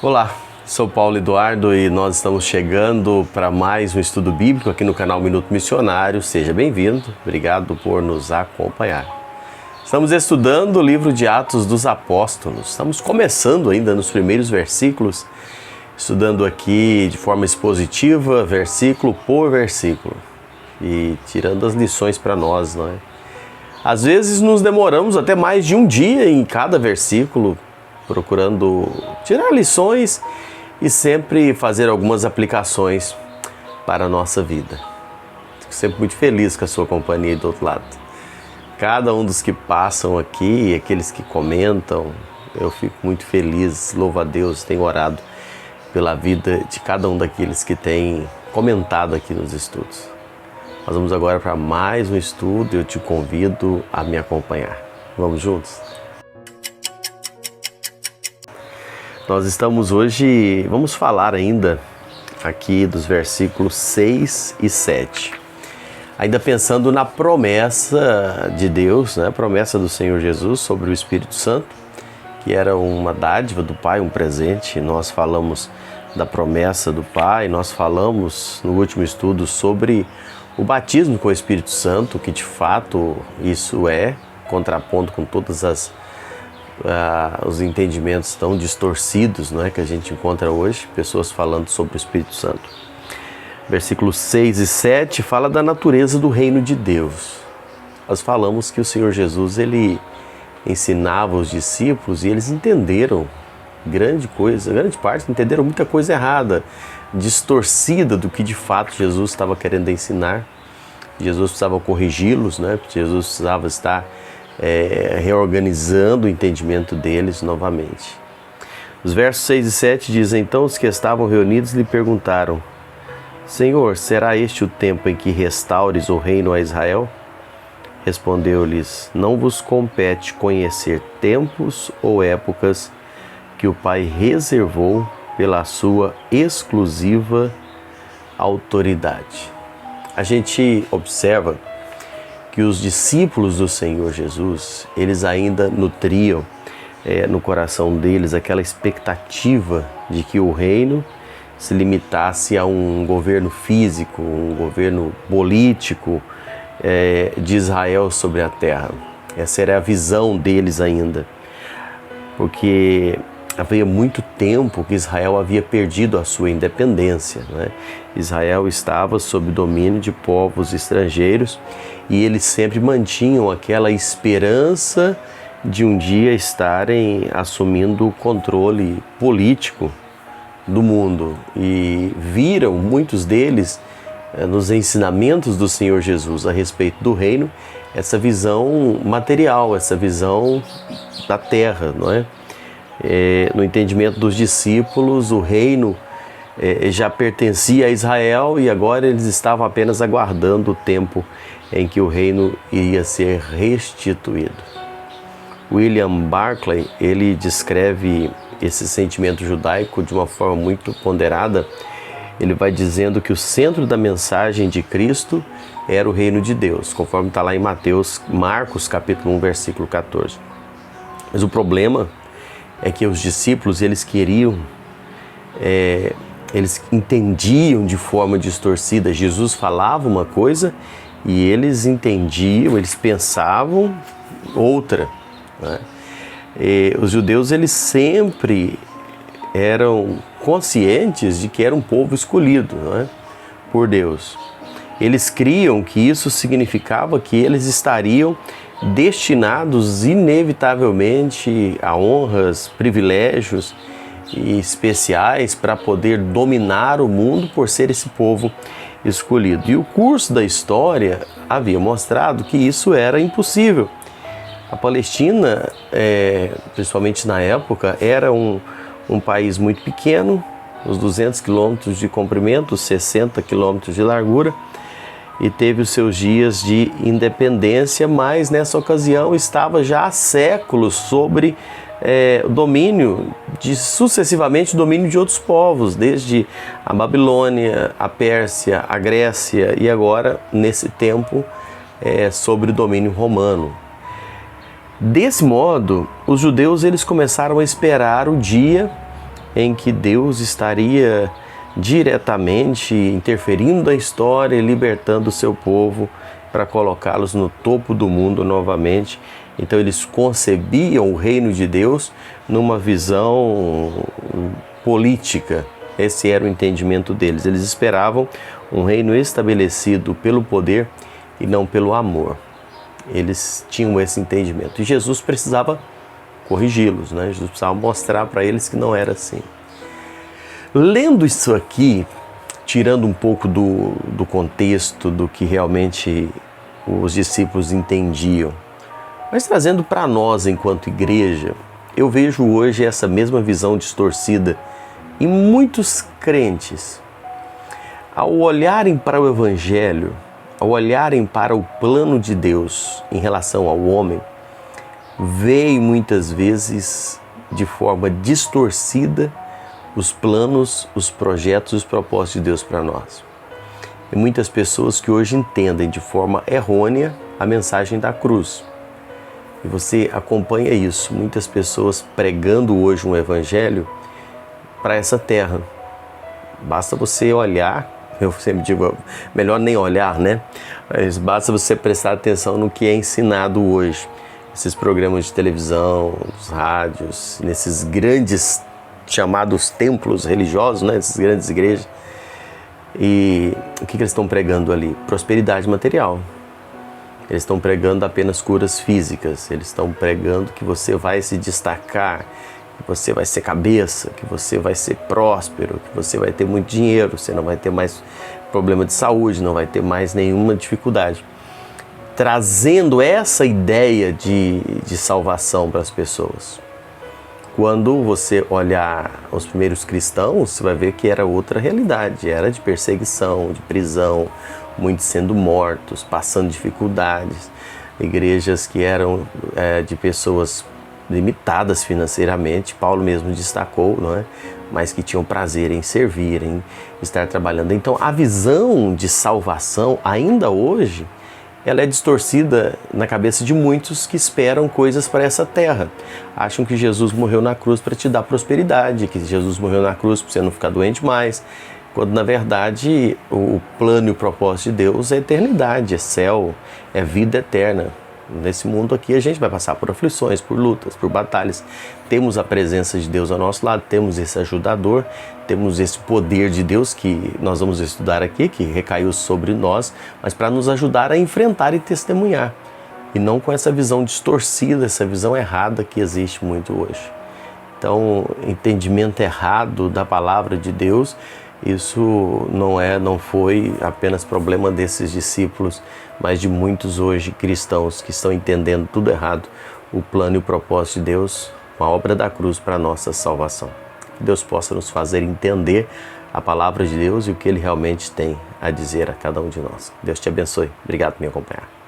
Olá, sou Paulo Eduardo e nós estamos chegando para mais um estudo bíblico aqui no canal Minuto Missionário. Seja bem-vindo, obrigado por nos acompanhar. Estamos estudando o livro de Atos dos Apóstolos, estamos começando ainda nos primeiros versículos, estudando aqui de forma expositiva, versículo por versículo e tirando as lições para nós, não é? Às vezes nos demoramos até mais de um dia em cada versículo, procurando tirar lições e sempre fazer algumas aplicações para a nossa vida. Fico sempre muito feliz com a sua companhia do outro lado. Cada um dos que passam aqui, aqueles que comentam, eu fico muito feliz, louvo a Deus, tenho orado pela vida de cada um daqueles que tem comentado aqui nos estudos. Nós vamos agora para mais um estudo e eu te convido a me acompanhar. Vamos juntos? Nós estamos hoje, vamos falar ainda aqui dos versículos 6 e 7. Ainda pensando na promessa de Deus, né? A promessa do Senhor Jesus sobre o Espírito Santo, que era uma dádiva do Pai, um presente. Nós falamos da promessa do Pai, nós falamos no último estudo sobre o batismo com o Espírito Santo, que de fato isso é, contraponto com todas os entendimentos tão distorcidos, não é, que a gente encontra hoje, pessoas falando sobre o Espírito Santo. Versículos 6 e 7 fala da natureza do reino de Deus. Nós falamos que o Senhor Jesus, ele ensinava os discípulos e eles entenderam grande parte entenderam muita coisa errada, distorcida do que de fato Jesus estava querendo ensinar. Jesus precisava corrigi-los, né? Jesus precisava estar reorganizando o entendimento deles novamente. Os versos 6 e 7 dizem: então os que estavam reunidos lhe perguntaram: Senhor, será este o tempo em que restaures o reino a Israel? Respondeu-lhes: não vos compete conhecer tempos ou épocas que o Pai reservou pela sua exclusiva autoridade. A gente observa que os discípulos do Senhor Jesus, eles ainda nutriam no coração deles aquela expectativa de que o reino se limitasse a um governo físico, um governo político de Israel sobre a terra. Essa era a visão deles ainda, porque havia muito tempo que Israel havia perdido a sua independência, né? Israel estava sob domínio de povos estrangeiros e eles sempre mantinham aquela esperança de um dia estarem assumindo o controle político do mundo. E viram muitos deles nos ensinamentos do Senhor Jesus a respeito do reino, essa visão material, essa visão da terra, não é? No entendimento dos discípulos, o reino já pertencia a Israel e agora eles estavam apenas aguardando o tempo em que o reino iria ser restituído. William Barclay, ele descreve esse sentimento judaico de uma forma muito ponderada. Ele vai dizendo que o centro da mensagem de Cristo era o reino de Deus, conforme está lá em Marcos capítulo 1, versículo 14. Mas o problema é que os discípulos, eles queriam, eles entendiam de forma distorcida. Jesus falava uma coisa e eles entendiam, eles pensavam outra, né? Os judeus, eles sempre eram conscientes de que era um povo escolhido, não é? Por Deus. Eles criam que isso significava que eles estariam destinados inevitavelmente a honras, privilégios especiais para poder dominar o mundo por ser esse povo escolhido. E o curso da história havia mostrado que isso era impossível. A Palestina, principalmente na época, era um país muito pequeno, uns 200 quilômetros de comprimento, 60 quilômetros de largura, e teve os seus dias de independência, mas nessa ocasião estava já há séculos sobre domínio, sucessivamente domínio de outros povos, desde a Babilônia, a Pérsia, a Grécia e agora, nesse tempo, sobre o domínio romano. Desse modo, os judeus eles começaram a esperar o dia em que Deus estaria diretamente interferindo na história e libertando o seu povo para colocá-los no topo do mundo novamente. Então eles concebiam o reino de Deus numa visão política. Esse era o entendimento deles. Eles esperavam um reino estabelecido pelo poder e não pelo amor. Eles tinham esse entendimento. E Jesus precisava corrigi-los, né? Jesus precisava mostrar para eles que não era assim. Lendo isso aqui, tirando um pouco do contexto do que realmente os discípulos entendiam, mas trazendo para nós enquanto igreja, eu vejo hoje essa mesma visão distorcida em muitos crentes. Ao olharem para o Evangelho, ao olharem para o plano de Deus em relação ao homem, veem muitas vezes de forma distorcida os planos, os projetos, os propósitos de Deus para nós. E muitas pessoas que hoje entendem de forma errônea a mensagem da cruz. E você acompanha isso, muitas pessoas pregando hoje um evangelho para essa terra. Basta você olhar, eu sempre digo, melhor nem olhar, né? Mas basta você prestar atenção no que é ensinado hoje. Esses programas de televisão, os rádios, nesses grandes chamados templos religiosos, né? Essas grandes igrejas. E o que eles estão pregando ali? Prosperidade material. Eles estão pregando apenas curas físicas. Eles estão pregando que você vai se destacar, que você vai ser cabeça, que você vai ser próspero, que você vai ter muito dinheiro, você não vai ter mais problema de saúde, não vai ter mais nenhuma dificuldade. Trazendo essa ideia de salvação para as pessoas. Quando você olhar os primeiros cristãos, você vai ver que era outra realidade, era de perseguição, de prisão, muitos sendo mortos, passando dificuldades, igrejas que eram de pessoas limitadas financeiramente, Paulo mesmo destacou, não é? Mas que tinham prazer em servir, em estar trabalhando. Então a visão de salvação, ainda hoje, ela é distorcida na cabeça de muitos que esperam coisas para essa terra. Acham que Jesus morreu na cruz para te dar prosperidade, que Jesus morreu na cruz para você não ficar doente mais, quando na verdade o plano e o propósito de Deus é eternidade, é céu, é vida eterna. Nesse mundo aqui a gente vai passar por aflições, por lutas, por batalhas. Temos a presença de Deus ao nosso lado, temos esse ajudador, temos esse poder de Deus que nós vamos estudar aqui, que recaiu sobre nós, mas para nos ajudar a enfrentar e testemunhar. E não com essa visão distorcida, essa visão errada que existe muito hoje. Então, entendimento errado da palavra de Deus, isso não foi apenas problema desses discípulos, mas de muitos hoje cristãos que estão entendendo tudo errado, o plano e o propósito de Deus, a obra da cruz para a nossa salvação. Que Deus possa nos fazer entender a palavra de Deus e o que Ele realmente tem a dizer a cada um de nós. Deus te abençoe. Obrigado por me acompanhar.